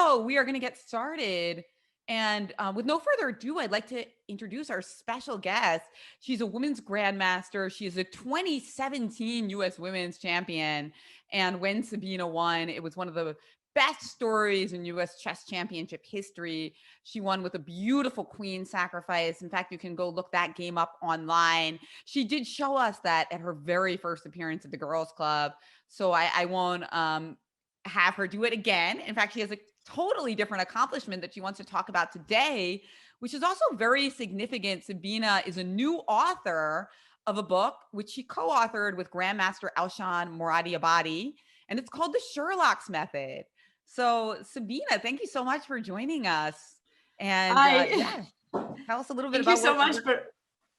so we are going to get started. And with no further ado, I'd like to introduce our special guest. She's a women's grandmaster. She is a 2017 U.S. Women's Champion. And when Sabina won, it was one of the best stories in U.S. Chess Championship history. She won with a beautiful queen sacrifice. In fact, you can go look that game up online. She did show us that at her very first appearance at the Girls Club. So I won't have her do it again. In fact, she has a totally different accomplishment that she wants to talk about today, which is also very significant. Sabina is a new author of a book, which she co-authored with Grandmaster Elshan Moradiabadi, and it's called The Sherlock's Method. So Sabina, thank you so much for joining us. And yeah, tell us a little bit about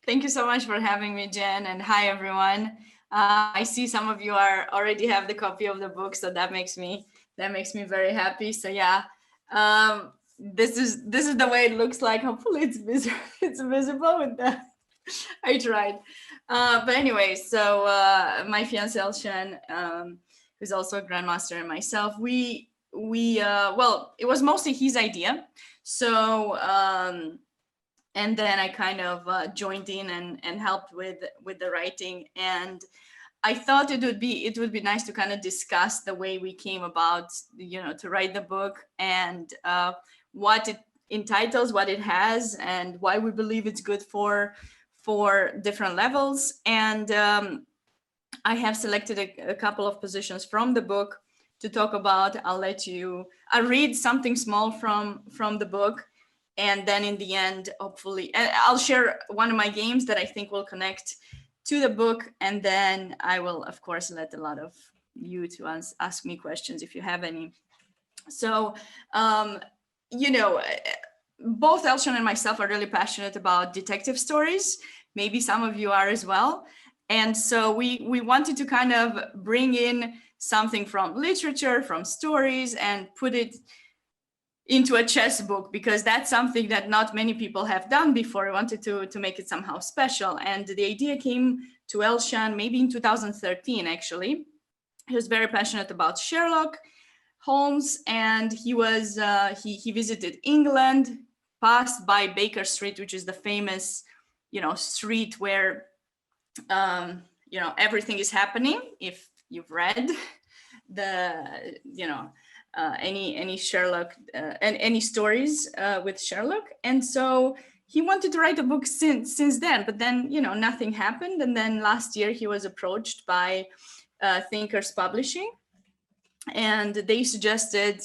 Thank you so much for having me, Jen, and hi everyone. I see some of you already have the copy of the book, so that makes me very happy. So yeah, this is the way it looks like. Hopefully it's visible with that. I tried, but anyway, so my fiance Elshan, who's also a grandmaster, and myself, we well, it was mostly his idea. So and then I kind of joined in and helped with the writing. And I thought it would be nice to kind of discuss the way we came about, to write the book, and what it entitles, what it has, and why we believe it's good for different levels. And I have selected a couple of positions from the book to talk about. I'll read something small from the book. And then in the end, hopefully, I'll share one of my games that I think will connect to the book. And then I will, of course, let a lot of you to ask me questions if you have any. So, both Elshan and myself are really passionate about detective stories. Maybe some of you are as well. And so we wanted to kind of bring in something from literature, from stories, and put it into a chess book, because that's something that not many people have done before. I wanted to make it somehow special. And the idea came to Elshan maybe in 2013, actually. He was very passionate about Sherlock Holmes, and he was he visited England, passed by Baker Street, which is the famous street where everything is happening. If you've read the any Sherlock and any stories with Sherlock. And so he wanted to write a book since then, but then nothing happened. And then last year he was approached by Thinkers Publishing, and they suggested,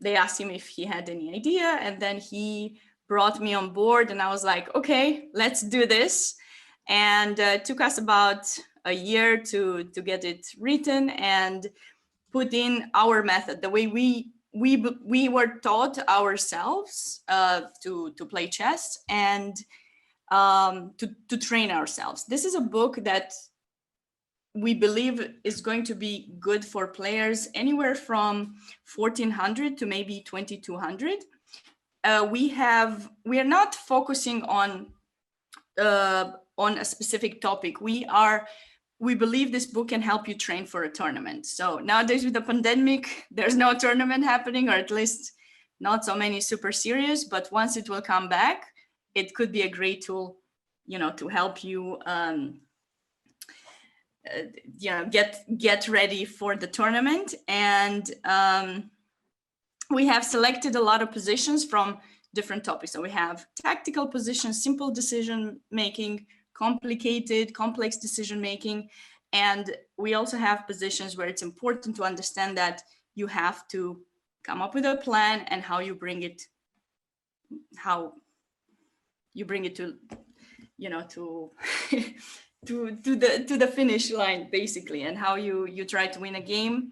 they asked him if he had any idea, and then he brought me on board, and I was like, okay, let's do this. And it took us about a year to get it written and put in our method, the way we were taught ourselves to play chess, and to train ourselves. This is a book that we believe is going to be good for players anywhere from 1400 to maybe 2200. We are not focusing on a specific topic. We believe this book can help you train for a tournament. So nowadays with the pandemic, there's no tournament happening, or at least not so many super serious, but once it will come back, it could be a great tool, to help you get ready for the tournament. And we have selected a lot of positions from different topics. So we have tactical positions, simple decision making, complicated, complex decision making. And we also have positions where it's important to understand that you have to come up with a plan and how you bring it to to the finish line, basically, and how you try to win a game.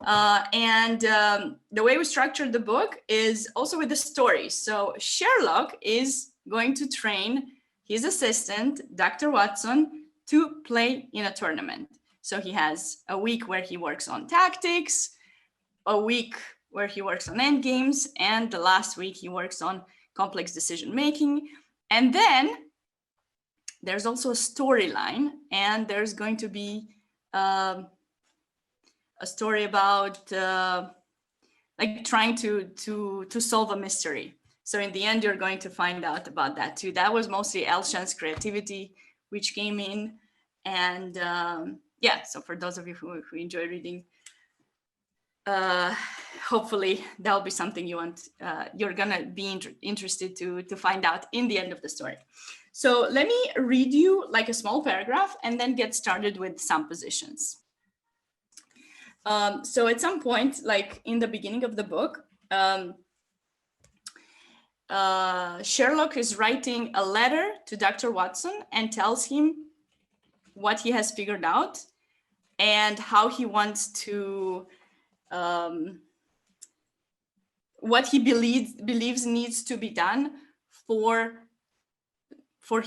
The way we structured the book is also with the story. So Sherlock is going to train his assistant, Dr. Watson, to play in a tournament. So he has a week where he works on tactics, a week where he works on endgames, and the last week he works on complex decision making. And then there's also a storyline, and there's going to be a story about like trying to solve a mystery. So in the end, you're going to find out about that too. That was mostly Elshan's creativity, which came in. And yeah, so for those of you who enjoy reading, hopefully that'll be something you're gonna be interested to find out in the end of the story. So let me read you like a small paragraph and then get started with some positions. So at some point, like in the beginning of the book, Sherlock is writing a letter to Dr. Watson and tells him what he has figured out and how he wants to, what he believes needs to be done for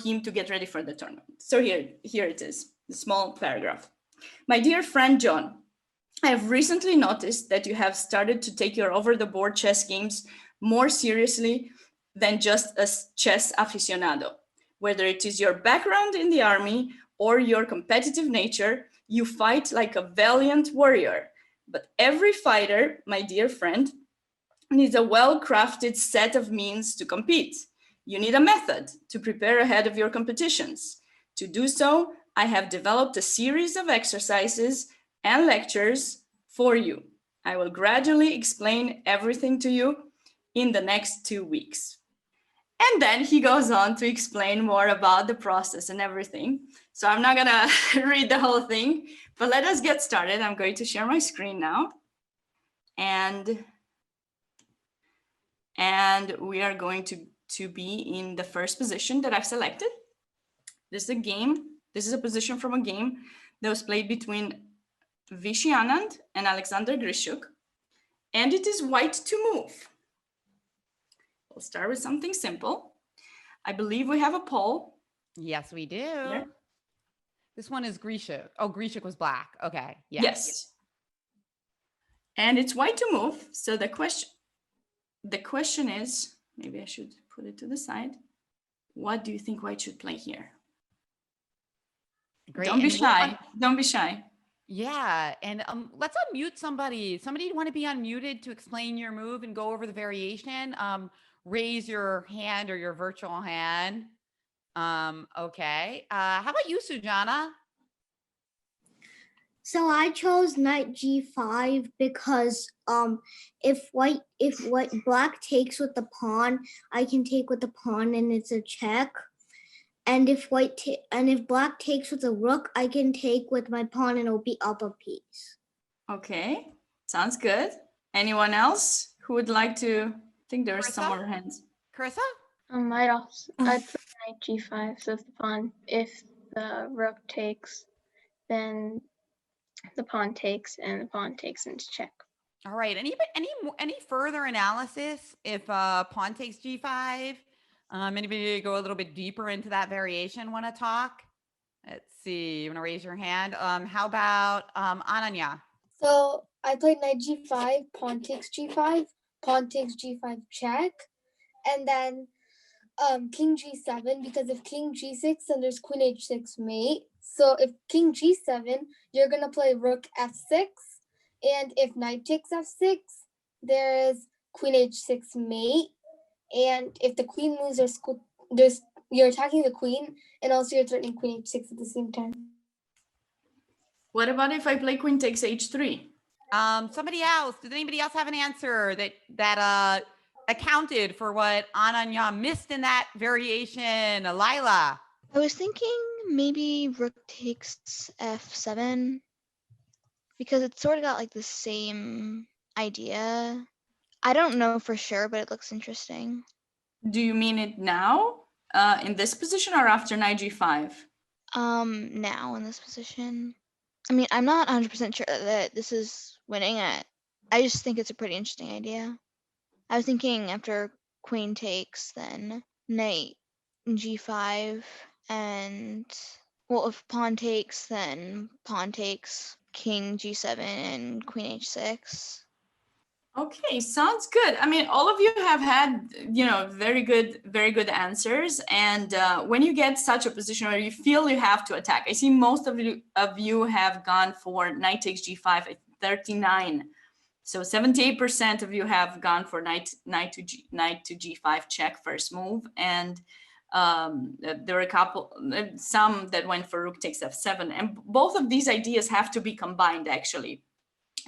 him to get ready for the tournament. So here it is, the small paragraph. My dear friend John, I have recently noticed that you have started to take your over-the-board chess games more seriously than just a chess aficionado. Whether it is your background in the army or your competitive nature, you fight like a valiant warrior. But every fighter, my dear friend, needs a well-crafted set of means to compete. You need a method to prepare ahead of your competitions. To do so, I have developed a series of exercises and lectures for you. I will gradually explain everything to you in the next 2 weeks. And then he goes on to explain more about the process and everything. So I'm not gonna read the whole thing, but let us get started. I'm going to share my screen now. And we are going to be in the first position that I've selected. This is a game. This is a position from a game that was played between Vishy Anand and Alexander Grishuk. And it is white to move. We'll start with something simple. I believe we have a poll. Yes, we do. Here. This one is Grishuk. Oh, Grishuk was black. Okay. Yes. And it's white to move. So the question is, maybe I should put it to the side. What do you think white should play here? Great. Don't be shy. Don't be shy. Yeah. And let's unmute somebody. Somebody want to be unmuted to explain your move and go over the variation. Raise your hand or your virtual hand. Okay. How about you, Sujana? So I chose knight g5 because if black takes with the pawn, I can take with the pawn and it's a check. And if black takes with a rook, I can take with my pawn and it'll be up a piece. Okay, sounds good. Anyone else who would like to? I think there's some more hands. Carissa? I'd put knight g5. So if the rook takes, then the pawn takes, and the pawn takes into check. All right. Any further analysis if pawn takes g5? Anybody go a little bit deeper into that variation want to talk? Let's see. You want to raise your hand? How about Ananya? So I played knight g5, pawn takes g5, pawn takes g5 check, and then king g7, because if king g6, then there's queen h6 mate. So if king g7, you're going to play rook f6, and if knight takes f6, there is queen h6 mate. And if the queen moves, you're attacking the queen, and also you're threatening queen h6 at the same time. What about if I play queen takes h3? Somebody else. Does anybody else have an answer that accounted for what Ananya missed in that variation? Lila. I was thinking maybe rook takes f7 because it's sort of got like the same idea. I don't know for sure, but it looks interesting. Do you mean it now in this position or after knight g5? Now in this position. I mean, I'm not 100% sure that this is winning it. I just think it's a pretty interesting idea. I was thinking after queen takes, then knight g5, and well, if pawn takes, then pawn takes, king g7, and queen h6. Okay, sounds good. I mean, all of you have had, very good answers. And when you get such a position where you feel you have to attack, I see most of you have gone for knight takes g5 at 39%. So 78% of you have gone for knight to g5 check first move, and there are some that went for rook takes f7, and both of these ideas have to be combined actually.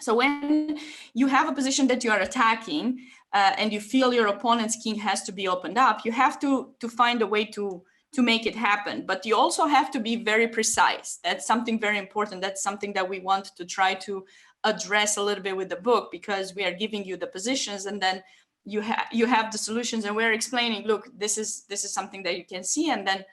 So when you have a position that you are attacking and you feel your opponent's king has to be opened up, you have to find a way to make it happen. But you also have to be very precise. That's something very important. That's something that we want to try to address a little bit with the book, because we are giving you the positions and then you have the solutions, and we're explaining, look, this is something that you can see, and then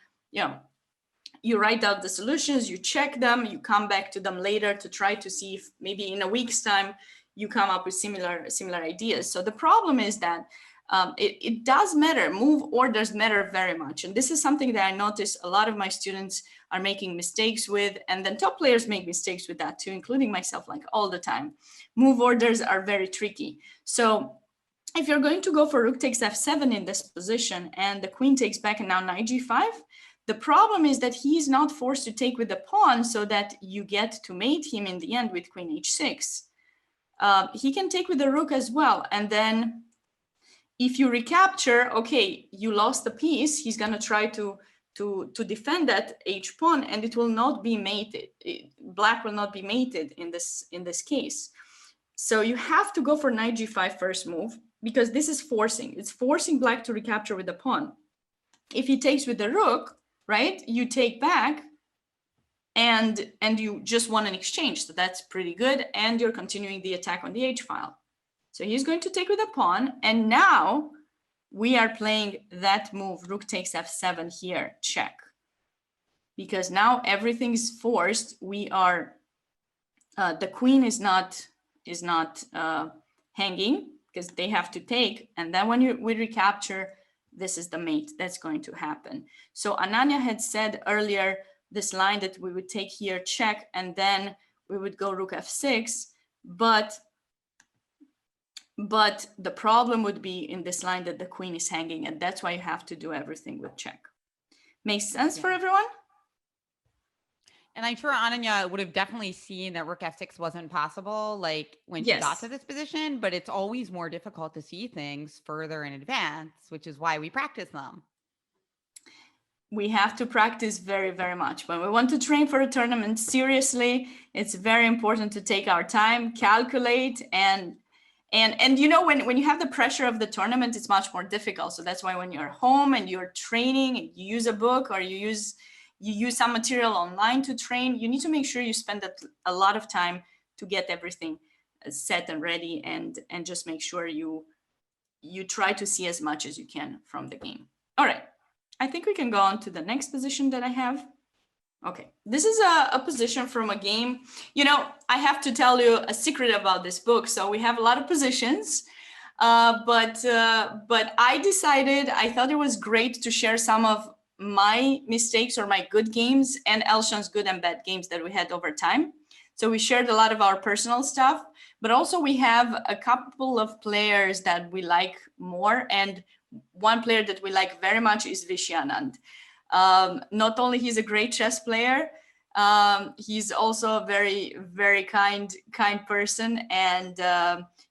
you write out the solutions, you check them, you come back to them later to try to see if maybe in a week's time you come up with similar ideas. So the problem is that it does matter. Move orders matter very much. And this is something that I notice a lot of my students are making mistakes with, and then top players make mistakes with that too, including myself, like all the time. Move orders are very tricky. So if you're going to go for rook takes f7 in this position and the queen takes back and now knight g5, the problem is that he's not forced to take with the pawn so that you get to mate him in the end with queen h6. He can take with the rook as well. And then if you recapture, okay, you lost the piece, he's going to try to defend that h pawn, and it will not be mated. Black will not be mated in this case. So you have to go for knight g5 first move, because this is forcing. It's forcing black to recapture with the pawn. If he takes with the rook, right, you take back and you just won an exchange. So that's pretty good. And you're continuing the attack on the h file. So he's going to take with a pawn. And now we are playing that move, rook takes f7 here, check. Because now everything's forced. We are, the queen is not hanging, because they have to take. And then when we recapture, this is the mate that's going to happen. So Ananya had said earlier this line that we would take here, check, and then we would go rook f6. But the problem would be in this line that the queen is hanging, and that's why you have to do everything with check. Makes sense for everyone? And I'm sure Ananya would have definitely seen that rook f6 wasn't possible, like when she got to this position, but it's always more difficult to see things further in advance, which is why we practice them. We have to practice very, very much. When we want to train for a tournament seriously, it's very important to take our time, calculate, and you know, when you have the pressure of the tournament, it's much more difficult. So that's why when you're home and you're training, and you use a book or you use some material online to train, you need to make sure you spend a lot of time to get everything set and ready, and just make sure you try to see as much as you can from the game. All right, I think we can go on to the next position that I have. Okay, this is a position from a game. You know, I have to tell you a secret about this book. So we have a lot of positions, but I decided, I thought it was great to share some of my mistakes or my good games and Elshan's good and bad games that we had over time. So we shared a lot of our personal stuff, but also we have a couple of players that we like more. And one player that we like very much is Vishyanand. Not only he's a great chess player, he's also a very, very kind person. And,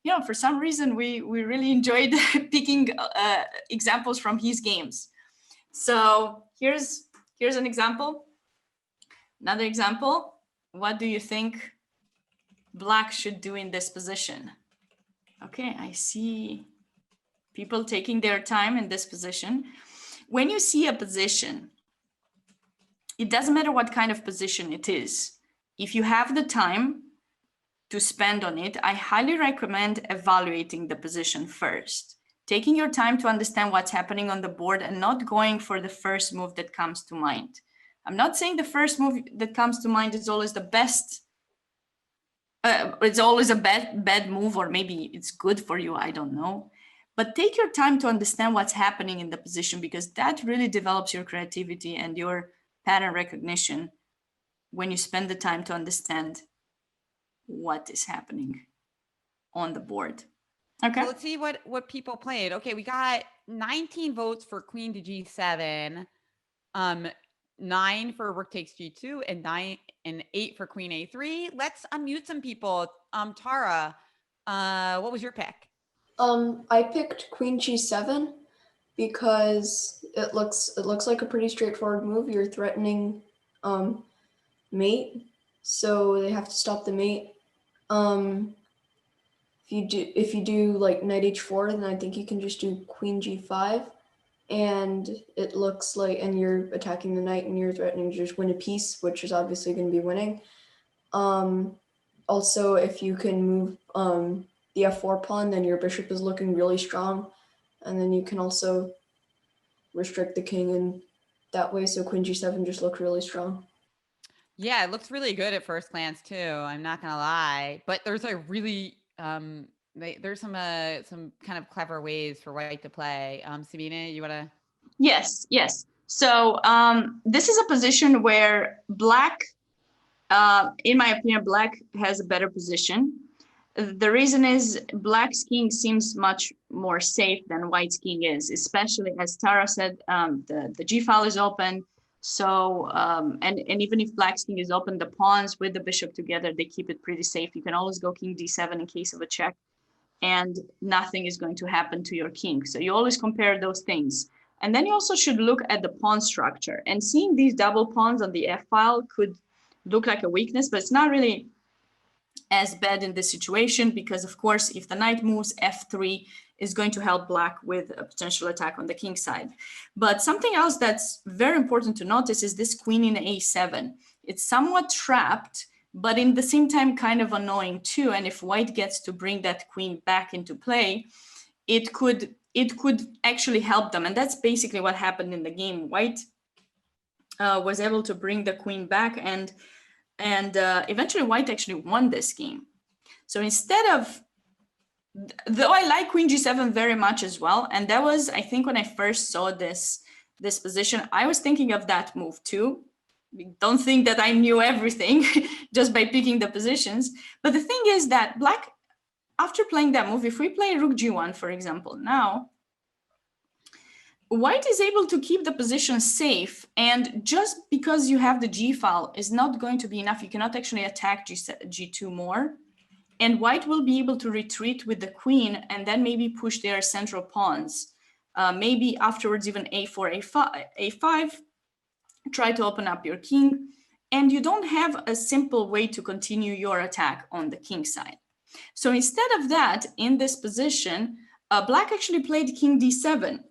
you know, for some reason, we really enjoyed picking examples from his games. So here's an example. Another example. What do you think Black should do in this position? Okay, I see people taking their time in this position. When you see a position, it doesn't matter what kind of position it is. If you have the time to spend on it, I highly recommend evaluating the position first. Taking your time to understand what's happening on the board and not going for the first move that comes to mind. I'm not saying the first move that comes to mind is always the best. It's always a bad move, or maybe it's good for you, I don't know. But take your time to understand what's happening in the position, because that really develops your creativity and your pattern recognition when you spend the time to understand what is happening on the board. Okay. So let's see what people played. Okay, we got 19 votes for queen to g7, 9 for rook takes g2, and 8 for queen a3. Let's unmute some people. Tara, What was your pick? I picked Queen G7 because it looks like a pretty straightforward move. You're threatening mate, so they have to stop the mate. If you do like knight h4, then I think you can just do queen g5, and it looks like, and you're attacking the knight and you're threatening to just win a piece, which is obviously going to be winning. Also, if you can move the f4 pawn, then your bishop is looking really strong, and then you can also restrict the king in that way. So queen g7 just looked really strong. Yeah, it looks really good at first glance too. I'm not gonna lie, but there's a really there's some kind of clever ways for white to play. Sabina, you wanna? Yes, yes. So this is a position where black, in my opinion, black has a better position. The reason is black's king seems much more safe than white's king is, especially as Tara said, the G file is open. So, and even if black's king is open, the pawns with the bishop together, they keep it pretty safe. You can always go king d7 in case of a check, and nothing is going to happen to your king. So you always compare those things. And then you also should look at the pawn structure, and seeing these double pawns on the F file could look like a weakness, but it's not really as bad in this situation, because of course, if the knight moves, f3 is going to help black with a potential attack on the king side. But something else that's very important to notice is this queen in a7. It's somewhat trapped, but in the same time kind of annoying too. And if white gets to bring that queen back into play, it could actually help them. And that's basically what happened in the game. White was able to bring the queen back, and eventually white actually won this game. So instead of, though I like queen g7 very much as well, and that was, I think, when I first saw this position, I was thinking of that move too. Don't think that I knew everything just by picking the positions. But the thing is that black, after playing that move, if we play rook g1, for example, now, white is able to keep the position safe, and just because you have the G file is not going to be enough. You cannot actually attack G2 more, and white will be able to retreat with the queen and then maybe push their central pawns. Maybe afterwards even a4, a5, try to open up your king, and you don't have a simple way to continue your attack on the king side. So instead of that, in this position, black actually played king d7,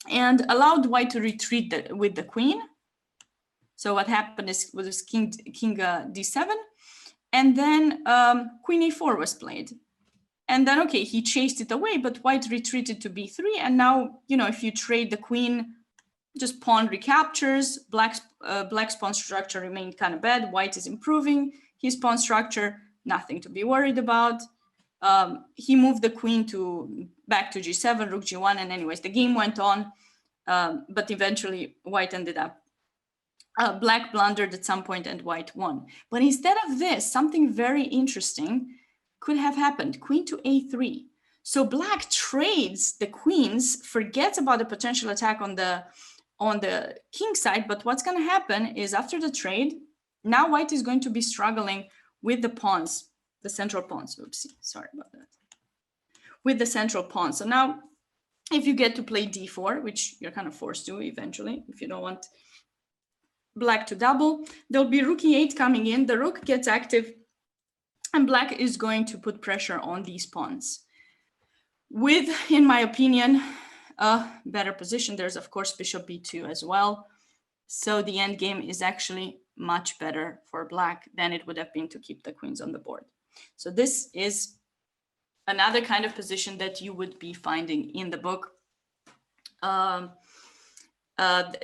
and allowed white to retreat with the queen. So what happened is was king d7, and then queen a4 was played. And then, okay, he chased it away, but white retreated to b3. And now, you know, if you trade the queen, just pawn recaptures, black's pawn structure remained kind of bad. White is improving his pawn structure, nothing to be worried about. He moved the queen back to g7, rook g1, and anyways, the game went on, but eventually white ended up, black blundered at some point and white won. But instead of this, something very interesting could have happened, queen to a3. So black trades the queens, forgets about the potential attack on the king side, but what's gonna happen is after the trade, now white is going to be struggling with the pawns, the central pawns. Oopsie, sorry about that. With the central pawn. So now if you get to play d4, which you're kind of forced to eventually, if you don't want black to double, there'll be rook e8 coming in, the rook gets active, and black is going to put pressure on these pawns. With, in my opinion, a better position. There's of course bishop b2 as well. So the end game is actually much better for black than it would have been to keep the queens on the board. So this is another kind of position that you would be finding in the book.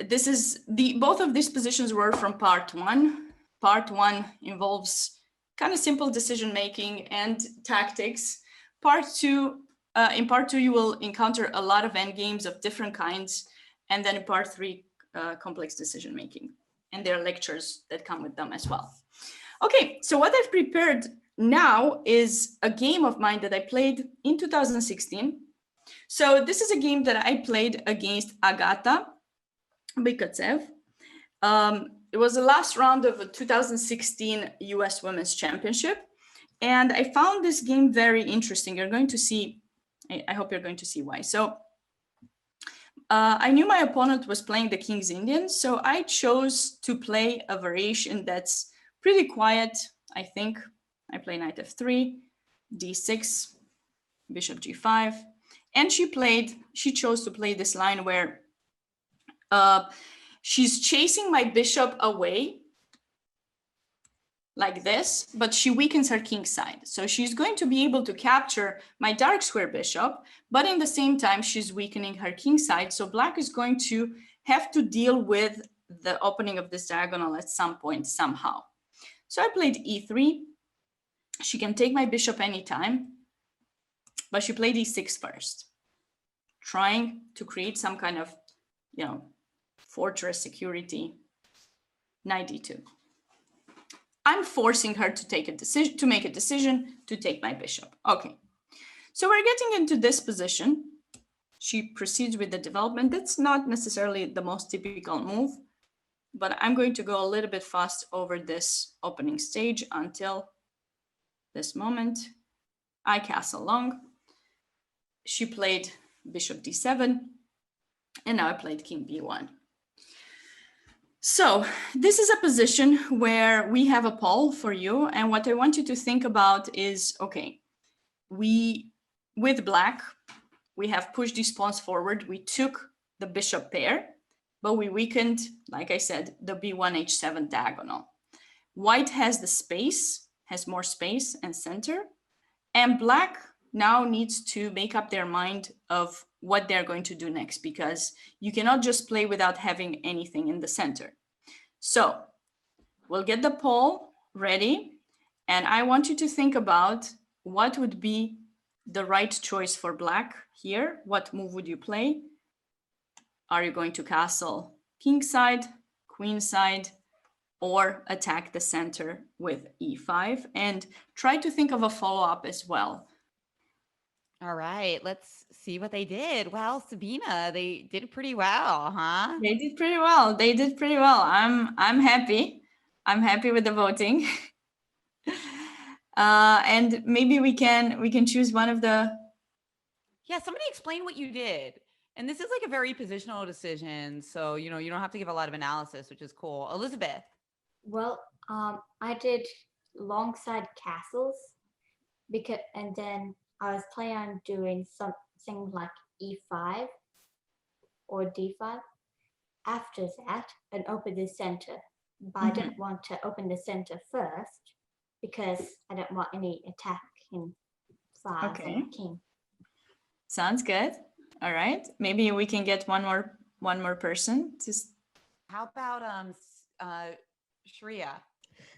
This is both of these positions were from part one. Part one involves kind of simple decision making and tactics. Part two, in part two, you will encounter a lot of endgames of different kinds, and then in part three, complex decision making, and there are lectures that come with them as well. Okay, so what I've prepared now is a game of mine that I played in 2016. So this is a game that I played against Agata Bykatsev. It was the last round of a 2016 US Women's Championship. And I found this game very interesting. You're going to see, I hope you're going to see why. So I knew my opponent was playing the King's Indian, so I chose to play a variation that's pretty quiet, I think. I play knight f3, d6, bishop g5, and she chose to play this line where she's chasing my bishop away like this, but she weakens her king side. So she's going to be able to capture my dark square bishop, but in the same time, she's weakening her king side. So black is going to have to deal with the opening of this diagonal at some point somehow. So I played e3. She can take my bishop anytime, but she played e6 first, trying to create some kind of, fortress security. Knight d2. I'm forcing her to take a decision, to make a decision to take my bishop. Okay, so we're getting into this position. She proceeds with the development. That's not necessarily the most typical move, but I'm going to go a little bit fast over this opening stage until this moment. I castle long. She played bishop d7, and now I played king b1. So this is a position where we have a poll for you. And what I want you to think about is, okay, with black, we have pushed these pawns forward. We took the bishop pair, but we weakened, like I said, the b1, h7 diagonal. White has the space, has more space and center. And black now needs to make up their mind of what they're going to do next, because you cannot just play without having anything in the center. So we'll get the poll ready, and I want you to think about what would be the right choice for black here. What move would you play? Are you going to castle king side, queen side, or attack the center with e5? And try to think of a follow-up as well. All right, let's see what they did. Well, Sabina, they did pretty well, huh? They did pretty well. They did pretty well. I'm happy. I'm happy with the voting. And maybe we can choose one of the. Yeah, somebody explain what you did. And this is like a very positional decision, so you don't have to give a lot of analysis, which is cool. Elizabeth. Well, I did long side castles and then I was planning on doing something like e5 or d5 after that and open the center. But I didn't want to open the center first because I don't want any attack in 5 on the king. Sounds good. All right. Maybe we can get one more person to. How about Shreya?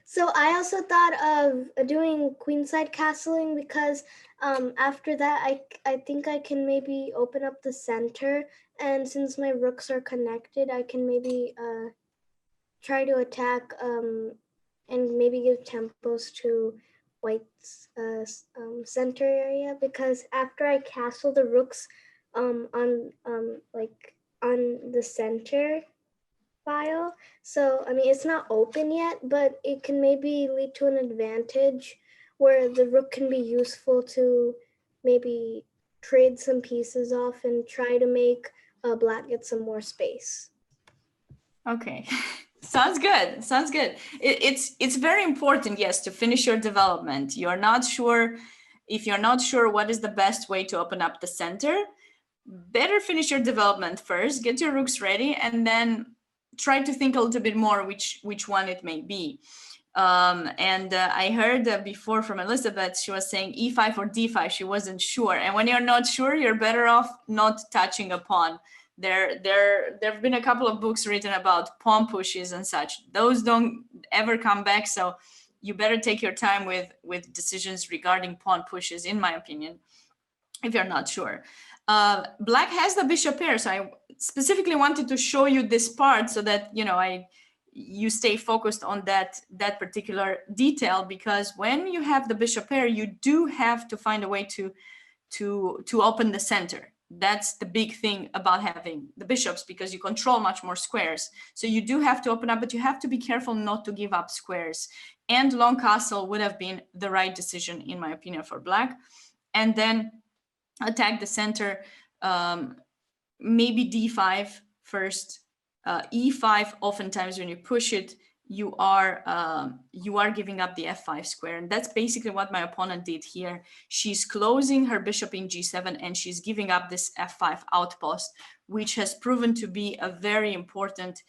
So I also thought of doing queenside castling because after that I think I can maybe open up the center, and since my rooks are connected, I can maybe try to attack and maybe give tempos to White's center area, because after I castle the rooks on the center file, so I mean it's not open yet, but it can maybe lead to an advantage where the rook can be useful to maybe trade some pieces off and try to make black get some more space. Okay. Sounds good. Sounds good. It's very important, yes, to finish your development. If you're not sure what is the best way to open up the center, better finish your development first, get your rooks ready, and then try to think a little bit more which one it may be. I heard before from Elizabeth, she was saying e5 or d5, she wasn't sure. And when you're not sure, you're better off not touching a pawn. There have been a couple of books written about pawn pushes and such. Those don't ever come back, so you better take your time with decisions regarding pawn pushes, in my opinion, if you're not sure. Black has the bishop pair, so I specifically wanted to show you this part so that you stay focused on that particular detail, because when you have the bishop pair, you do have to find a way to open the center. That's the big thing about having the bishops, because you control much more squares. So you do have to open up, but you have to be careful not to give up squares. And long castle would have been the right decision, in my opinion, for black. And then attack the center, maybe d5 first. E5, oftentimes when you push it, you are giving up the f5 square, and that's basically what my opponent did here. She's closing her bishop in g7, and she's giving up this f5 outpost, which has proven to be a very important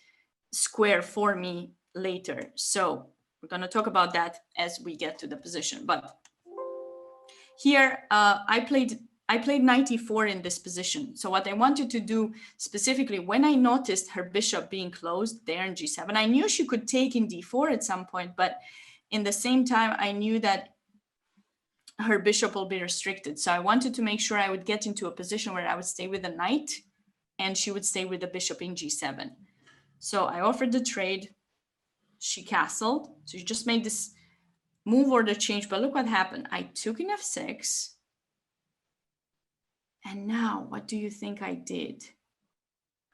square for me later. So we're going to talk about that as we get to the position. But here I played knight e4 in this position. So what I wanted to do specifically, when I noticed her bishop being closed there in g7, I knew she could take in d4 at some point, but in the same time, I knew that her bishop will be restricted. So I wanted to make sure I would get into a position where I would stay with the knight and she would stay with the bishop in g7. So I offered the trade. She castled. So she just made this move order change, but look what happened. I took in f6. And now, what do you think I did?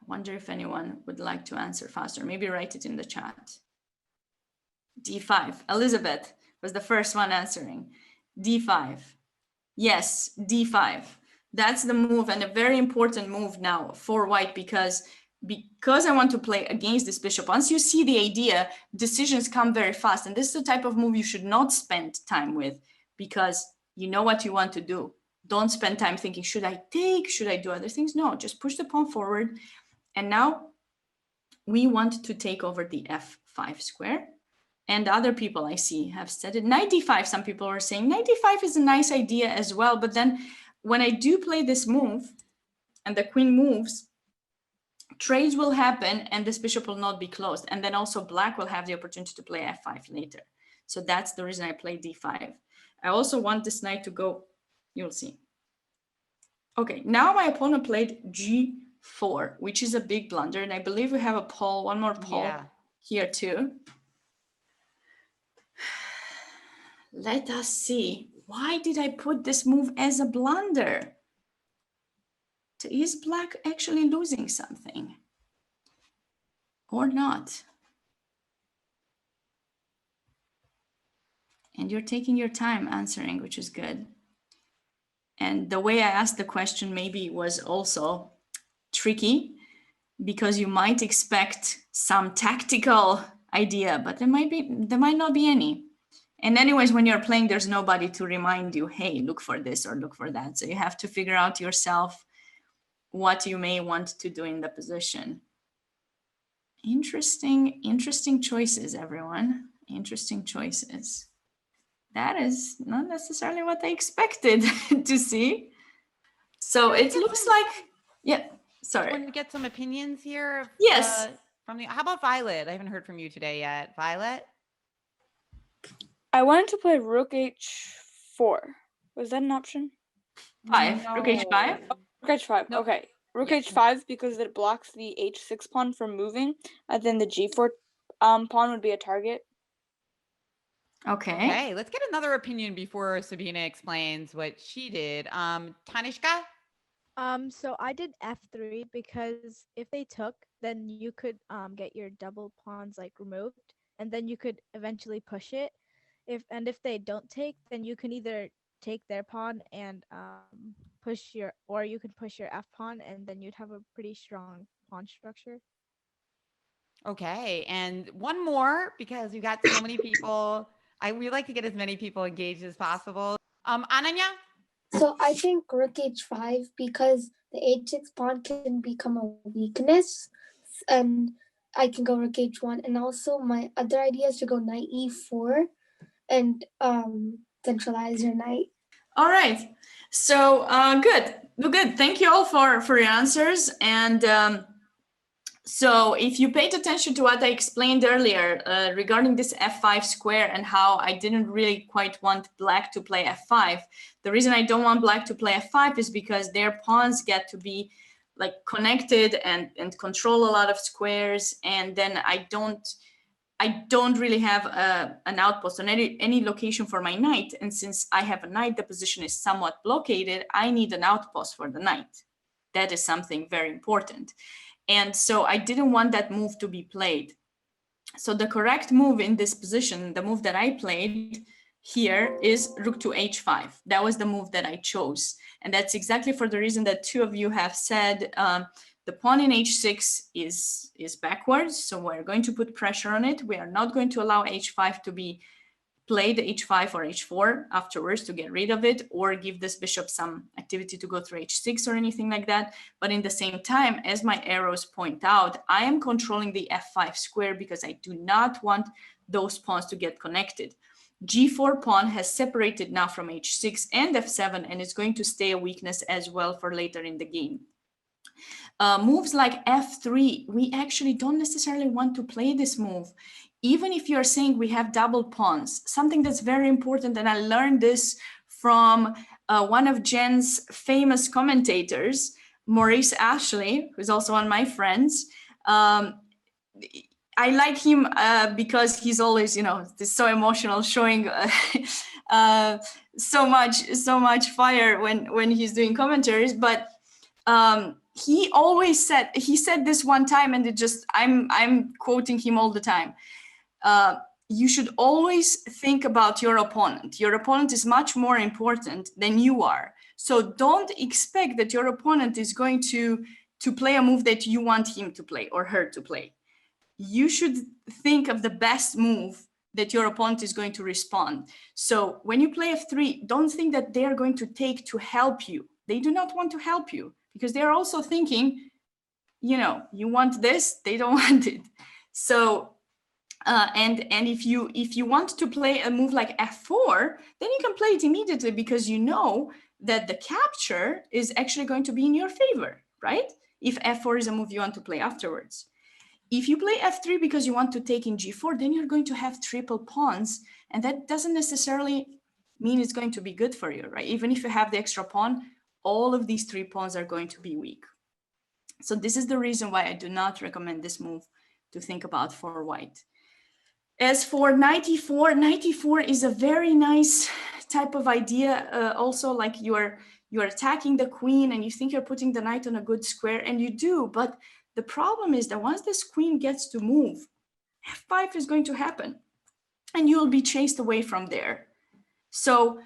I wonder if anyone would like to answer faster. Maybe write it in the chat. D5. Elizabeth was the first one answering. D5. Yes, D5. That's the move, and a very important move now for white, because I want to play against this bishop. Once you see the idea, decisions come very fast. And this is the type of move you should not spend time with, because you know what you want to do. Don't spend time thinking, should I take? Should I do other things? No, just push the pawn forward. And now we want to take over the f5 square. And other people I see have said it. Knight d5, some people are saying knight d5 is a nice idea as well. But then when I do play this move and the queen moves, trades will happen and this bishop will not be closed. And then also black will have the opportunity to play f5 later. So that's the reason I play d5. I also want this knight to go. You'll see. Okay, now my opponent played g4, which is a big blunder. And I believe we have a poll, one more poll here too. Let us see. Why did I put this move as a blunder? Is black actually losing something or not? And you're taking your time answering, which is good. And the way I asked the question maybe was also tricky, because you might expect some tactical idea, but there might not be any. And anyways, when you're playing, there's nobody to remind you, hey, look for this or look for that. So you have to figure out yourself what you may want to do in the position. Interesting choices, everyone. Interesting choices. That is not necessarily what I expected to see. So it looks like, yeah, sorry. Want to get some opinions here? Yes. How about Violet? I haven't heard from you today yet. Violet? I wanted to play rook h4. Was that an option? 5. No. Rook h5? Oh, rook h5. No. Okay. Rook h5 because it blocks the h6 pawn from moving, and then the g4 pawn would be a target. Okay, let's get another opinion before Sabina explains what she did. Tanishka? So I did f3 because if they took, then you could get your double pawns like removed, and then you could eventually push it. If they don't take, then you can either take their pawn and or you can push your f pawn, and then you'd have a pretty strong pawn structure. Okay, and one more, because we've got so many people. We like to get as many people engaged as possible. Ananya? So I think rook h5 because the h6 pawn can become a weakness, and I can go rook h1. And also my other idea is to go knight e4 and centralize your knight. All right. So good. Thank you all for your answers. And so if you paid attention to what I explained earlier regarding this f5 square and how I didn't really quite want black to play f5, the reason I don't want black to play f5 is because their pawns get to be like connected and control a lot of squares, and then I don't really have an outpost on any location for my knight. And since I have a knight, the position is somewhat blockaded. I need an outpost for the knight. that is something very important. And so I didn't want that move to be played. So the correct move in this position, the move that I played here, is rook to h5. That was the move that I chose. And that's exactly for the reason that two of you have said the pawn in h6 is backwards. So we're going to put pressure on it. We are not going to allow h5 to be played h5 or h4 afterwards to get rid of it, or give this bishop some activity to go through h6 or anything like that. But in the same time, as my arrows point out, I am controlling the f5 square because I do not want those pawns to get connected. g4 pawn has separated now from h6 and f7, and it's going to stay a weakness as well for later in the game. Moves like f3, we actually don't necessarily want to play this move. Even if you're saying we have double pawns, something that's very important, and I learned this from one of Jen's famous commentators, Maurice Ashley, who's also one of my friends. I like him because he's always, you know, so emotional, showing so much fire when he's doing commentaries. But he always said, he said this one time, and it just, I'm quoting him all the time. You should always think about your opponent. Your opponent is much more important than you are. So don't expect that your opponent is going to play a move that you want him to play or her to play. You should think of the best move that your opponent is going to respond. So when you play f3, don't think that they are going to take to help you. They do not want to help you because they are also thinking, you know, you want this, they don't want it. So and if you want to play a move like f4, then you can play it immediately because you know that the capture is actually going to be in your favor, right? If f4 is a move you want to play afterwards. If you play f3 because you want to take in g4, then you're going to have triple pawns, and that doesn't necessarily mean it's going to be good for you, right? Even if you have the extra pawn, all of these three pawns are going to be weak. So this is the reason why I do not recommend this move to think about for white. As for knight e4, knight e4 is a very nice type of idea. Also, like you're attacking the queen and you think you're putting the knight on a good square, and you do. But the problem is that once this queen gets to move, f5 is going to happen, and you'll be chased away from there. So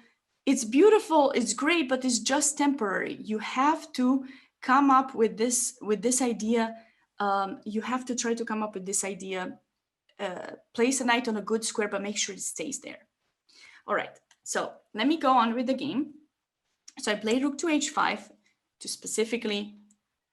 it's beautiful, it's great, but it's just temporary. You have to come up with this idea. You have to try to come up with this idea. Place a knight on a good square, but make sure it stays there. All right, so let me go on with the game. So I played rook to h5 to specifically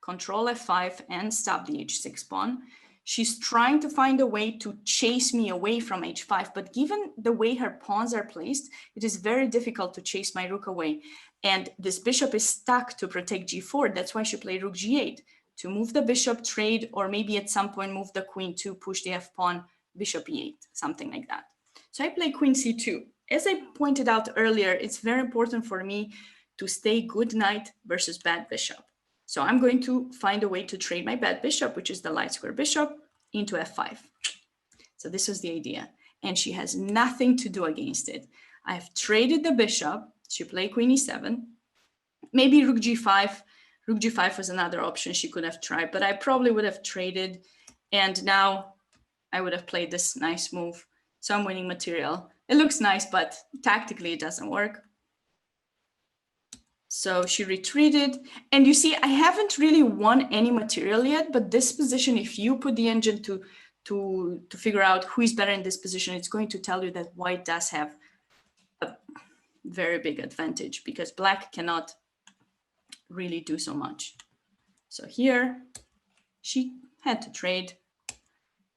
control f5 and stop the h6 pawn. She's trying to find a way to chase me away from h5, but given the way her pawns are placed, it is very difficult to chase my rook away. And this bishop is stuck to protect g4. That's why she played rook g8, to move the bishop, trade, or maybe at some point move the queen to push the f pawn, bishop e8, something like that. So I play queen c2. As I pointed out earlier, it's very important for me to stay good knight versus bad bishop. So I'm going to find a way to trade my bad bishop, which is the light square bishop, into f5. So this was the idea. And she has nothing to do against it. I've traded the bishop. She played queen e7. Maybe rook g5. Rook g5 was another option she could have tried, but I probably would have traded. And now I would have played this nice move. So I'm winning material. It looks nice, but tactically it doesn't work. So she retreated. And you see, I haven't really won any material yet, but this position, if you put the engine to figure out who is better in this position, it's going to tell you that white does have a very big advantage because black cannot really do so much. So here she had to trade.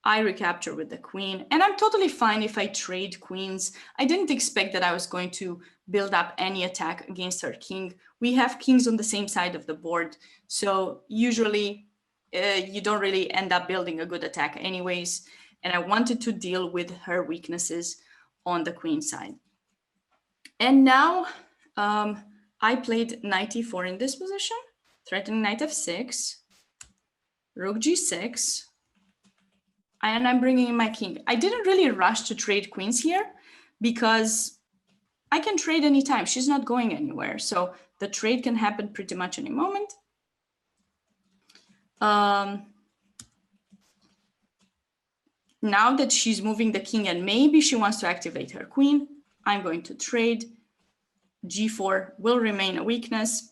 I recapture with the queen, and I'm totally fine if I trade queens. I didn't expect that I was going to build up any attack against her king. We have kings on the same side of the board, so usually you don't really end up building a good attack anyways, and I wanted to deal with her weaknesses on the queen side. And now I played knight e4 in this position, threatening knight f6, rook g6, and I'm bringing in my king. I didn't really rush to trade queens here because I can trade anytime. She's not going anywhere. So the trade can happen pretty much any moment. Now that she's moving the king and maybe she wants to activate her queen, I'm going to trade. G4 will remain a weakness.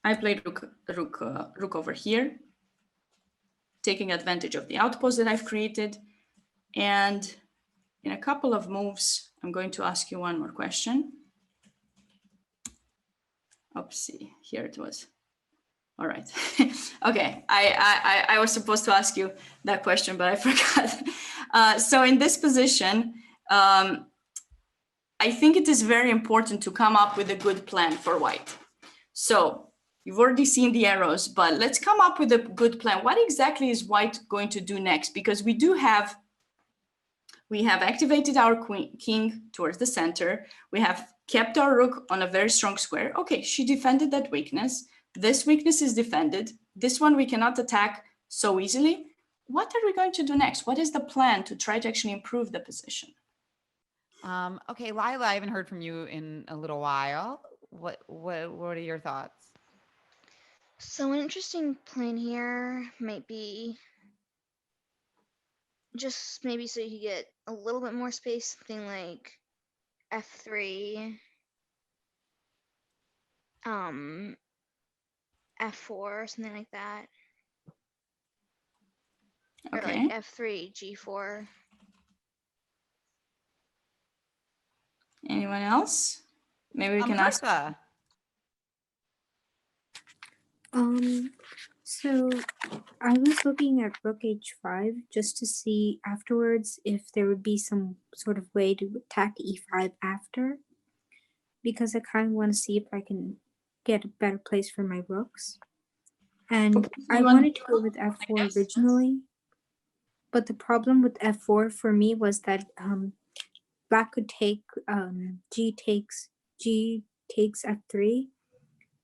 I played rook over here, taking advantage of the outpost that I've created. And in a couple of moves, I'm going to ask you one more question. Oopsie, here it was. All right. Okay, I was supposed to ask you that question, but I forgot. So in this position, I think it is very important to come up with a good plan for white. So you've already seen the arrows, but let's come up with a good plan. What exactly is white going to do next? Because we have activated our king towards the center. We have kept our rook on a very strong square. Okay, she defended that weakness. This weakness is defended. This one we cannot attack so easily. What are we going to do next? What is the plan to try to actually improve the position? Okay, Lila, I haven't heard from you in a little while. What are your thoughts? So an interesting plan here might be just maybe so you could get a little bit more space, something like F3, F4, something like that. Okay. Or like F3, G4. Anyone else? Maybe we can ask. So I was looking at rook h5 just to see afterwards if there would be some sort of way to attack e5 after, because I kind of want to see if I can get a better place for my rooks. And I wanted to go with f4 originally, but the problem with f4 for me was that black could take g takes f3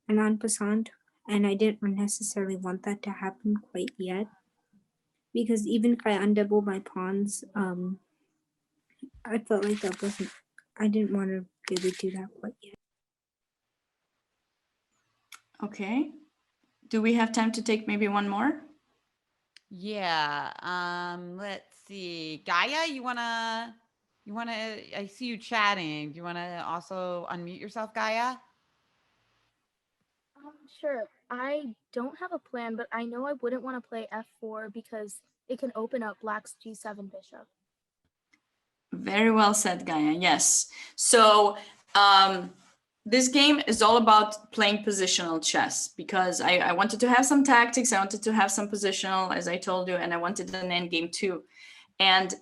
and en passant, and I didn't necessarily want that to happen quite yet, because even if I undouble my pawns, I felt like that wasn't, I didn't want to really do that quite yet. Okay. Do we have time to take maybe one more? Yeah. Let's see. Gaia, you wanna, I see you chatting. Do you wanna also unmute yourself, Gaia? Sure. I don't have a plan, but I know I wouldn't want to play f4 because it can open up black's g7 bishop. Very well said, Gaia. Yes. So this game is all about playing positional chess, because I wanted to have some tactics. I wanted to have some positional, as I told you, and I wanted an endgame too. And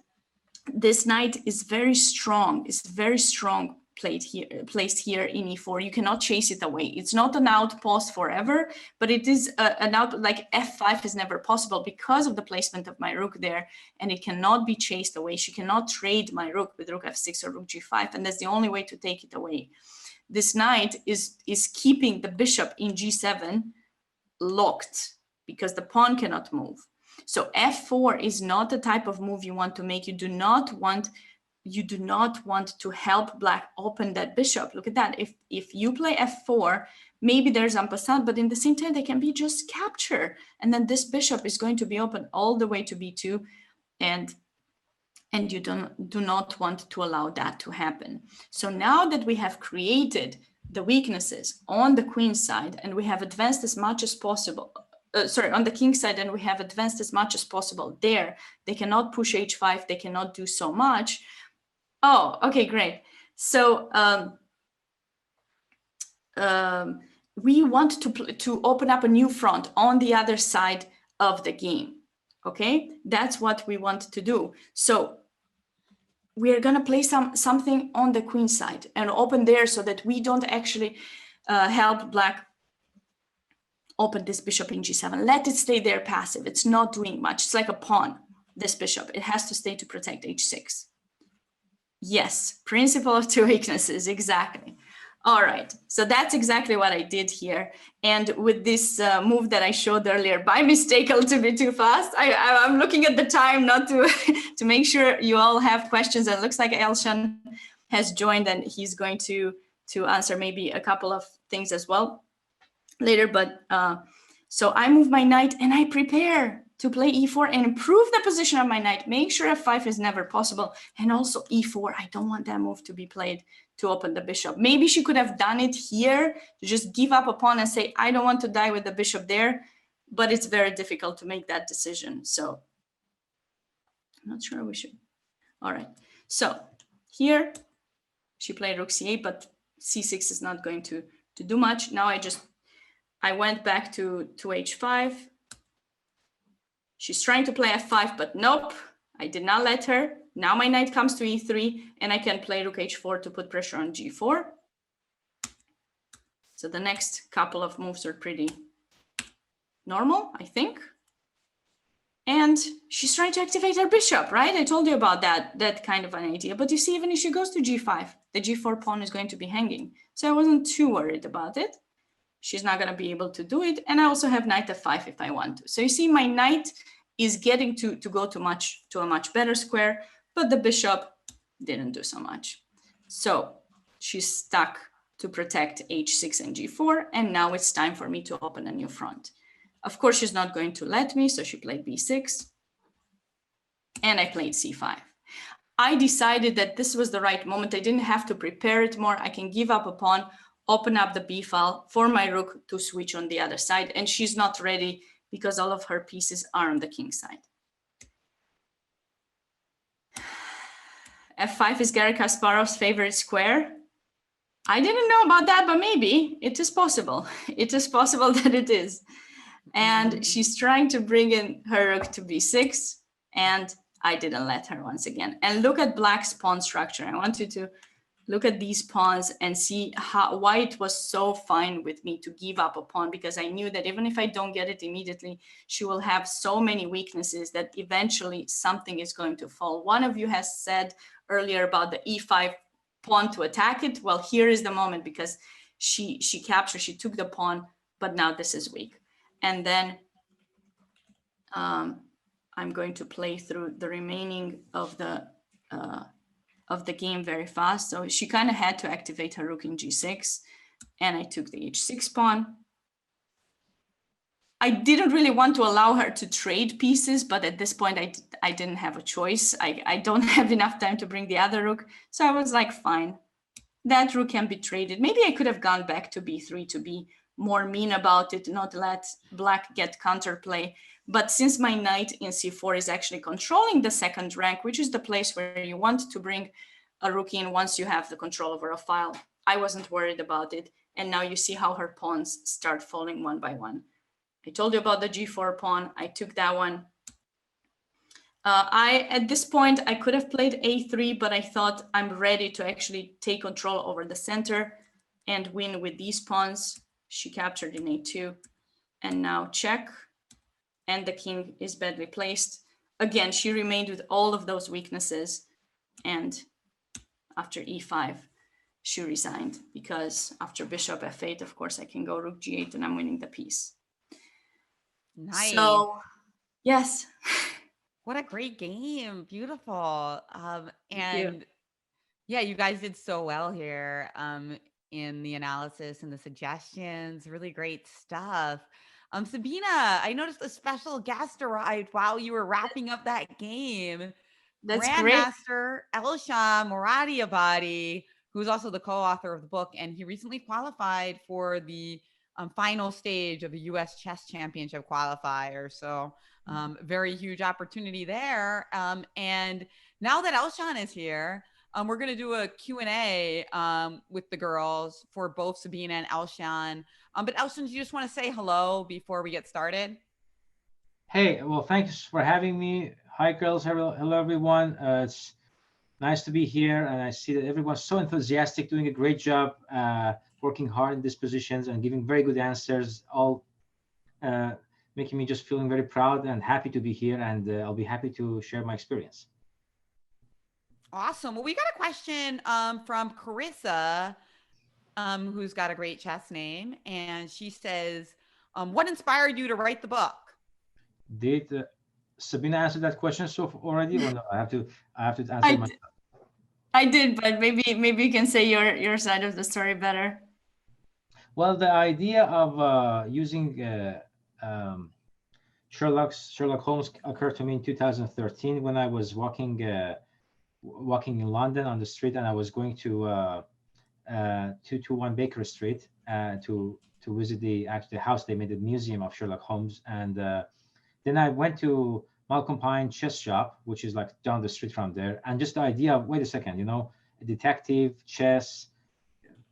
this knight is very strong. It's very strong placed here in e4. You cannot chase it away. It's not an outpost forever, but it is an out, like f5 is never possible because of the placement of my rook there, and it cannot be chased away. She cannot trade my rook with rook f6 or rook g5, and that's the only way to take it away. This knight is keeping the bishop in g7 locked because the pawn cannot move. So f4 is not the type of move you want to make. You do not want to help black open that bishop. Look at that. If you play f4, maybe there's en passant, but in the same time, they can be just capture. And then this bishop is going to be open all the way to b2. And you do not want to allow that to happen. So now that we have created the weaknesses on the queen side, and we have advanced as much as possible, on the king side, and we have advanced as much as possible there, they cannot push h5, they cannot do so much. Oh, okay, great. So we want to open up a new front on the other side of the game. Okay, that's what we want to do. So we are going to play something on the queen side and open there so that we don't actually help black open this bishop in g7. Let it stay there passive. It's not doing much. It's like a pawn, this bishop. It has to stay to protect h6. Yes, principle of two weaknesses, exactly. All right, so that's exactly what I did here. And with this move that I showed earlier, by mistake, a little bit too fast, I'm looking at the time not to, to make sure you all have questions. It looks like Elshan has joined and he's going to answer maybe a couple of things as well later. But So I move my knight and I prepare to play e4 and improve the position of my knight. Make sure f5 is never possible. And also e4, I don't want that move to be played to open the bishop. Maybe she could have done it here to just give up a pawn and say, I don't want to die with the bishop there, but it's very difficult to make that decision. So I'm not sure we should. All right, so here she played rook c8, but c6 is not going to do much. Now I went back to h5. She's trying to play f5, but nope, I did not let her. Now my knight comes to e3, and I can play rook h4 to put pressure on g4. So the next couple of moves are pretty normal, I think. And she's trying to activate her bishop, right? I told you about that kind of an idea. But you see, even if she goes to g5, the g4 pawn is going to be hanging. So I wasn't too worried about it. She's not going to be able to do it. And I also have knight f5 if I want to. So you see, my knight is getting to go to a much better square, but the bishop didn't do so much. So she's stuck to protect h6 and g4. And now it's time for me to open a new front. Of course, she's not going to let me, so she played b6, and I played c5. I decided that this was the right moment. I didn't have to prepare it more. I can give up a pawn, open up the b file for my rook to switch on the other side, and she's not ready because all of her pieces are on the king side. f5 is Garry Kasparov's favorite square. I didn't know about that, but maybe it is possible. It is possible that it is. And she's trying to bring in her rook to b6, and I didn't let her once again. And look at black's pawn structure. I want you to look at these pawns and see why it was so fine with me to give up a pawn, because I knew that even if I don't get it immediately, she will have so many weaknesses that eventually something is going to fall. One of you has said earlier about the e5 pawn to attack it. Well, here is the moment, because she took the pawn, but now this is weak. And then I'm going to play through the remaining of the game very fast. So she kind of had to activate her rook in g6, and I took the h6 pawn. I didn't really want to allow her to trade pieces, but at this point I didn't have a choice. I don't have enough time to bring the other rook. So I was like, fine, that rook can be traded. Maybe I could have gone back to b3 to be more mean about it, not let black get counterplay. But since my knight in c4 is actually controlling the second rank, which is the place where you want to bring a rook in once you have the control over a file, I wasn't worried about it. And now you see how her pawns start falling one by one. I told you about the g4 pawn. I took that one. At this point, I could have played a3, but I thought I'm ready to actually take control over the center and win with these pawns. She captured in a2, and now check, and the king is badly placed. Again, she remained with all of those weaknesses, and after e5, she resigned, because after bishop f8, of course, I can go rook g8, and I'm winning the piece. Nice. So, yes. What a great game. Beautiful. And yeah, you guys did so well here in the analysis and the suggestions. Really great stuff. Sabina, I noticed a special guest arrived while you were wrapping up that game. That's Grandmaster Elshan Moradiabadi, who's also the co-author of the book, and he recently qualified for the final stage of the U.S. Chess Championship qualifier. So very huge opportunity there. And now that Elshan is here, we're going to do a Q&A with the girls for both Sabina and Elshan. But Elshan, do you just want to say hello before we get started? Hey, well, thanks for having me. Hi, girls. Hello, everyone. It's nice to be here, and I see that everyone's so enthusiastic, doing a great job, working hard in these positions and giving very good answers, all making me just feeling very proud and happy to be here, and I'll be happy to share my experience. Awesome. Well, we got a question from Carissa, who's got a great chess name, and she says, what inspired you to write the book? Did Sabina answer that question already, or no? I have to answer myself. I did, but maybe you can say your side of the story better. Well, the idea of using Sherlock Holmes occurred to me in 2013 when I was walking in London on the street, and I was going to 221 Baker Street to visit the house they made, the museum of Sherlock Holmes, and then I went to Malcolm Pine Chess Shop, which is like down the street from there, and just the idea of, wait a second, a detective, chess,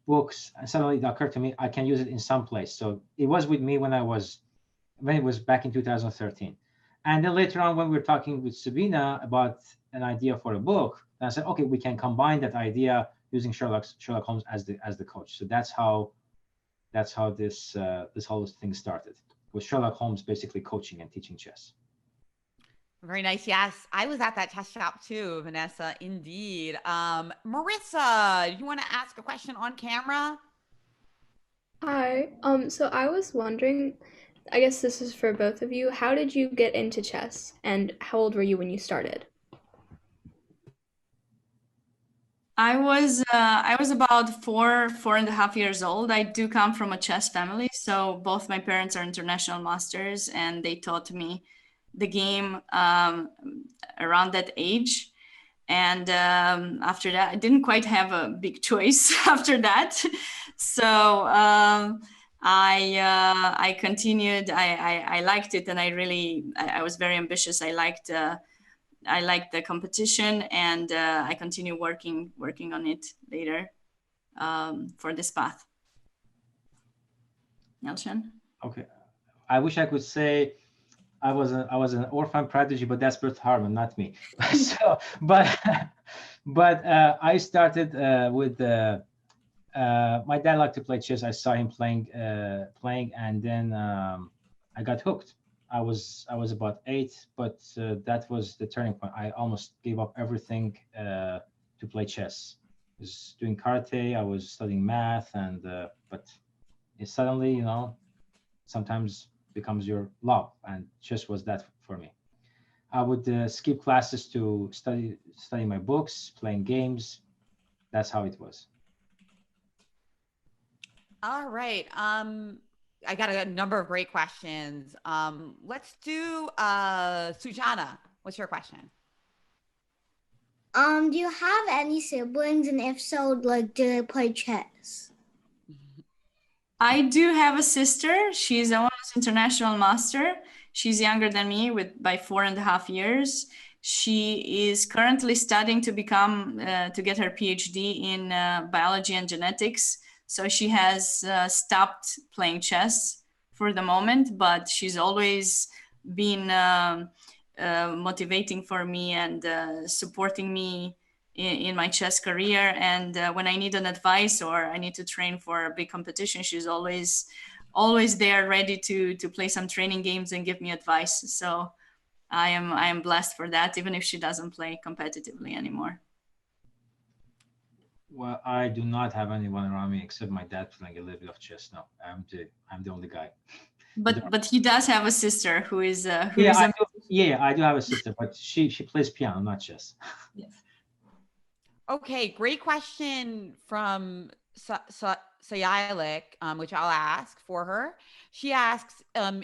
books, and suddenly it occurred to me I can use it in some place. So it was with me when it was back in 2013. And then later on, when we were talking with Sabina about an idea for a book, I said, okay, we can combine that idea using Sherlock Holmes as the coach. So that's how this whole thing started, with Sherlock Holmes basically coaching and teaching chess. Very nice. Yes, I was at that chess shop too, Vanessa. Indeed. Marissa, do you want to ask a question on camera? Hi. So I was wondering, I guess this is for both of you. How did you get into chess, and how old were you when you started? I was about 4.5 years old. I do come from a chess family, so both my parents are international masters, and they taught me the game around that age. And after that, I didn't quite have a big choice after that. So I continued. I liked it, and I was very ambitious. I liked the competition, and I continue working on it later for this path. Elshan? Okay, I wish I could say I was an orphan prodigy, but that's Bert Harmon, not me. So, but I started with my dad liked to play chess. I saw him playing, and then I got hooked. I was about 8, but that was the turning point. I almost gave up everything to play chess. I was doing karate. I was studying math, and but it suddenly, sometimes becomes your love, and chess was that for me. I would skip classes to study my books, playing games. That's how it was. All right. I got a number of great questions. Let's do Sujana. What's your question? Do you have any siblings, and if so, like, do they play chess? I do have a sister. She's a women's international master. She's younger than me by 4.5 years. She is currently studying to get her PhD in biology and genetics. So she has stopped playing chess for the moment, but she's always been motivating for me and supporting me in my chess career. And when I need an advice or I need to train for a big competition, she's always there, ready to play some training games and give me advice. So I am blessed for that, even if she doesn't play competitively anymore. Well, I do not have anyone around me except my dad playing a little bit of chess. No, I'm the only guy. But he does have a sister who is I do have a sister, but she plays piano, not chess. Yes. Okay, great question from Sayalik, which I'll ask for her. She asks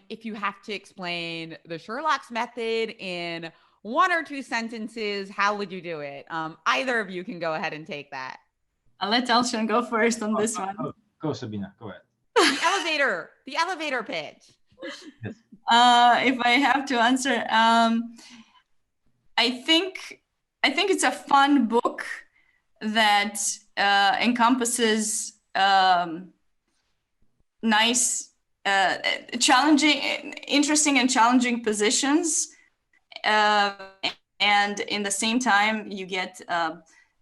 if you have to explain the Sherlock's method in 1 or 2 sentences, how would you do it? Either of you can go ahead and take that. I'll let Elshan go first on this one. Go, Sabina, go ahead. The elevator pitch. Yes. If I have to answer, I think it's a fun book that encompasses nice, challenging, interesting and challenging positions. And in the same time, you get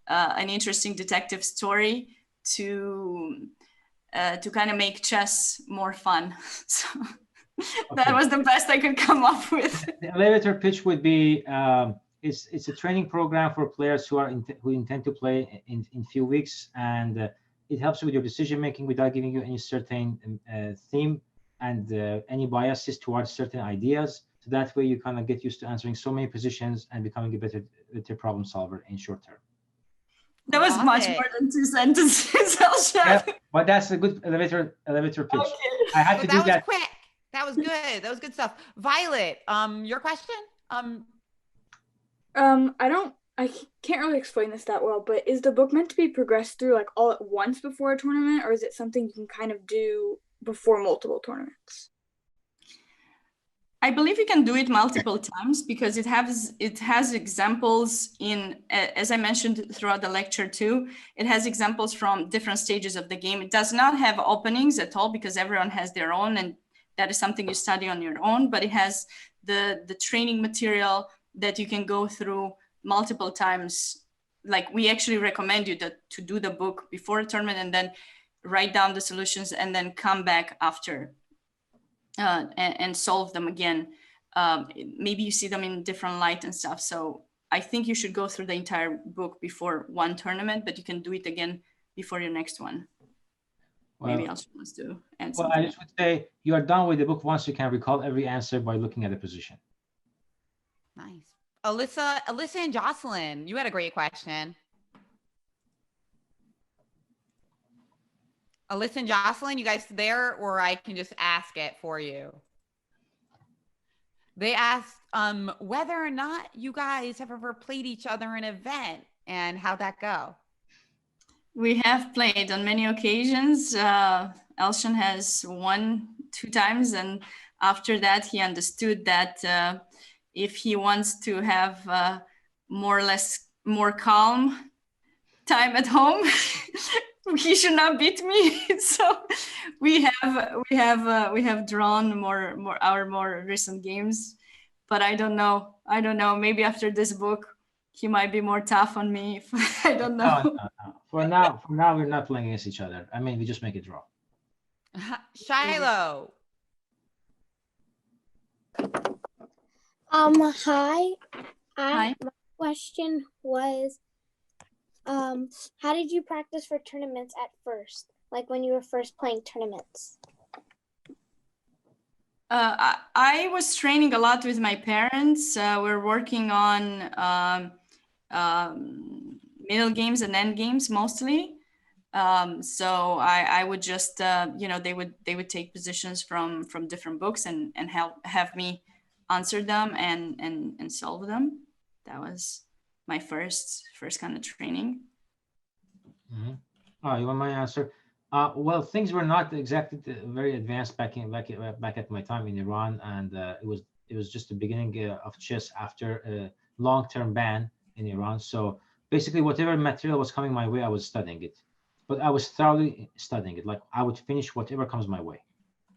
an interesting detective story to kind of make chess more fun. So that was the best I could come up with. The elevator pitch would be it's a training program for players who intend to play in few weeks, and it helps you with your decision making without giving you any certain theme and any biases towards certain ideas. So that way you kind of get used to answering so many positions and becoming a better problem solver in short term. That was much more than 2 sentences, Elshan. Yeah, but that's a good elevator pitch. Okay. I had to do that. Quick. That was good. That was good stuff. Violet, your question? I can't really explain this that well, but is the book meant to be progressed through like all at once before a tournament, or is it something you can kind of do before multiple tournaments? I believe you can do it multiple times because it has examples in, as I mentioned throughout the lecture too, it has examples from different stages of the game. It does not have openings at all because everyone has their own, and that is something you study on your own, but it has the training material that you can go through multiple times. Like we actually recommend you to do the book before a tournament and then write down the solutions and then come back after. And solve them again. Maybe you see them in different light and stuff. So I think you should go through the entire book before one tournament, but you can do it again before your next one. Well, maybe Elshan wants to add well, something. I just would say you are done with the book once you can recall every answer by looking at the position. Nice. Alyssa and Jocelyn, you had a great question. Alyssa and Jocelyn, you guys there, or I can just ask it for you. They asked whether or not you guys have ever played each other in an event and how'd that go? We have played on many occasions. Elshan has won 2 times, and after that he understood that if he wants to have more calm time at home, he should not beat me. So we have drawn our more recent games, but I don't know. Maybe after this book, he might be more tough on me. I don't know. No. For now, we're not playing against each other. I mean, we just make it draw. Shiloh. Hi. Hi. My question was, how did you practice for tournaments at first? Like when you were first playing tournaments? I was training a lot with my parents. We're working on middle games and end games mostly. So I would just, they would take positions from different books and have me answer them and solve them. That was my first kind of training. Mm-hmm. Oh, you want my answer? Well, things were not exactly very advanced back at my time in Iran, and it was just the beginning of chess after a long-term ban in Iran. So basically, whatever material was coming my way, I was studying it, but I was thoroughly studying it. Like I would finish whatever comes my way.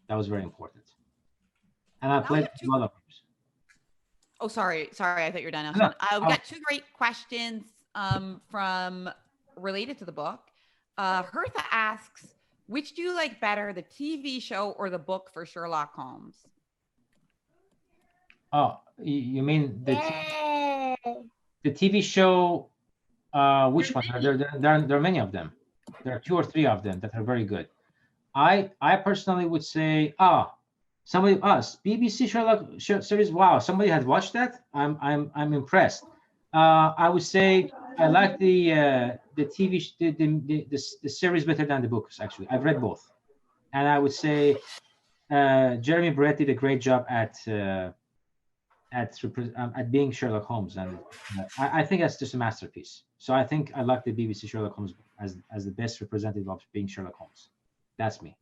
That was very important. And I played a lot of games. Oh, sorry. I thought you were done. No, we got 2 great questions from related to the book. Hertha asks, which do you like better, the TV show or the book for Sherlock Holmes? Oh, you mean the TV show? Which one? There are many of them. There are 2 or 3 of them that are very good. I personally would say, BBC Sherlock series. Wow, somebody had watched that. I'm impressed. I would say I like the the series better than the books. Actually, I've read both, and I would say Jeremy Brett did a great job at being Sherlock Holmes, and I think that's just a masterpiece. So I think I like the BBC Sherlock Holmes as the best representative of being Sherlock Holmes. That's me.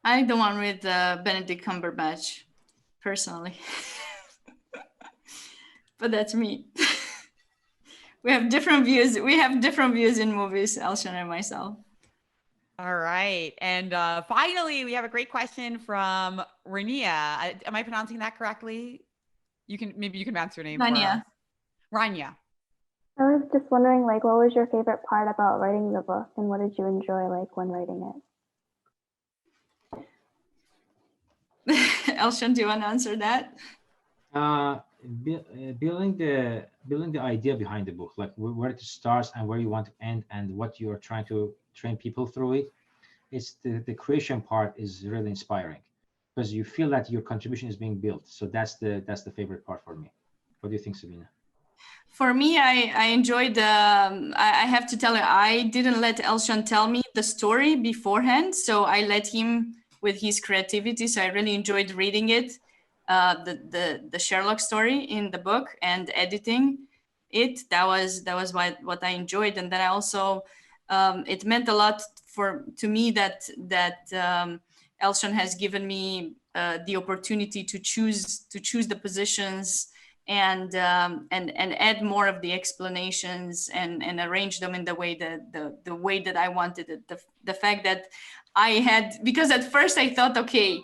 I like the one with Benedict Cumberbatch, personally. But that's me. We have different views. We have different views in movies, Elshan and myself. All right. And finally, we have a great question from Rania. Am I pronouncing that correctly? Maybe you can answer your name. Rania. Rania. I was just wondering, like, what was your favorite part about writing the book, and what did you enjoy, like, when writing it? Elshan, do you want to answer that? Building the idea behind the book, like where it starts and where you want to end, and what you are trying to train people through it. It's the creation part is really inspiring because you feel that your contribution is being built. So that's the favorite part for me. What do you think, Sabina? For me, I enjoyed I have to tell you, I didn't let Elshan tell me the story beforehand, so I let him with his creativity. So I really enjoyed reading it, the Sherlock story in the book, and editing it. That was what I enjoyed. And then I also it meant a lot to me that Elshan has given me the opportunity to choose the positions and add more of the explanations and arrange them in the way that I wanted it. The fact that I had, because at first I thought, okay,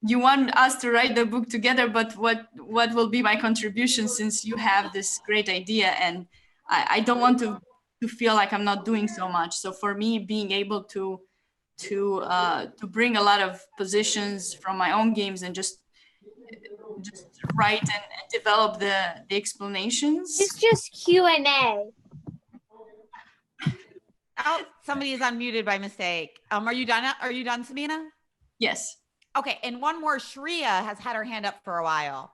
you want us to write the book together, but what will be my contribution, since you have this great idea, and I don't want to feel like I'm not doing so much. So for me, being able to bring a lot of positions from my own games and just write and develop the explanations. It's just Q&A. Oh, somebody is unmuted by mistake. Are you done? Are you done, Sabina? Yes. Okay, and one more. Shreya has had her hand up for a while.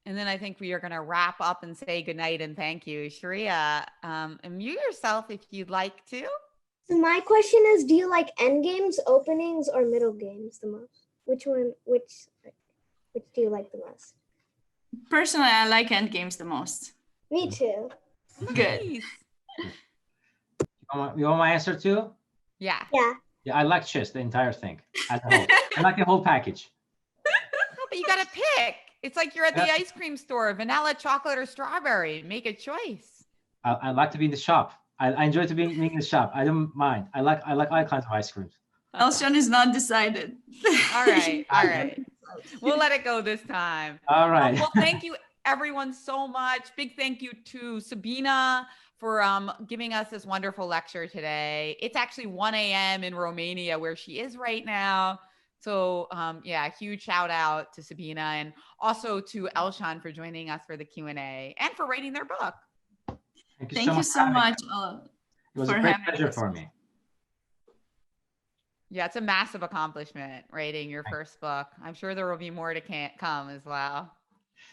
And then I think we are going to wrap up and say goodnight and thank you. Shreya, unmute yourself if you'd like to. So my question is, do you like end games, openings, or middle games the most? Which do you like the most? Personally, I like end games the most. Me too. Good. You want my answer too? Yeah. Yeah. Yeah, I like chess, the entire thing as a whole. I like the whole package. No, but you got to pick. It's like you're at the ice cream store, vanilla, chocolate, or strawberry. Make a choice. I like to be in the shop. I enjoy to be in the shop. I don't mind. I like all kinds of ice creams. Elshan is not decided. All right. All right. We'll let it go this time. All right. Well, thank you everyone so much. Big thank you to Sabina for giving us this wonderful lecture today. It's actually 1 a.m. in Romania where she is right now. So yeah, huge shout out to Sabina, and also to Elshan for joining us for the Q&A and for writing their book. Thank you so much. It was a great pleasure for me. Yeah, it's a massive accomplishment writing your first book. I'm sure there will be more to come as well.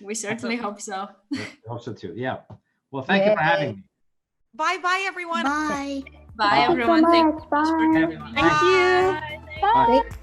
We certainly hope so. I hope so too. Yeah. Well, thank you for having me. Bye, everyone. Bye. Bye, everyone. Thank you so much. Bye. Thank you. Bye. Bye.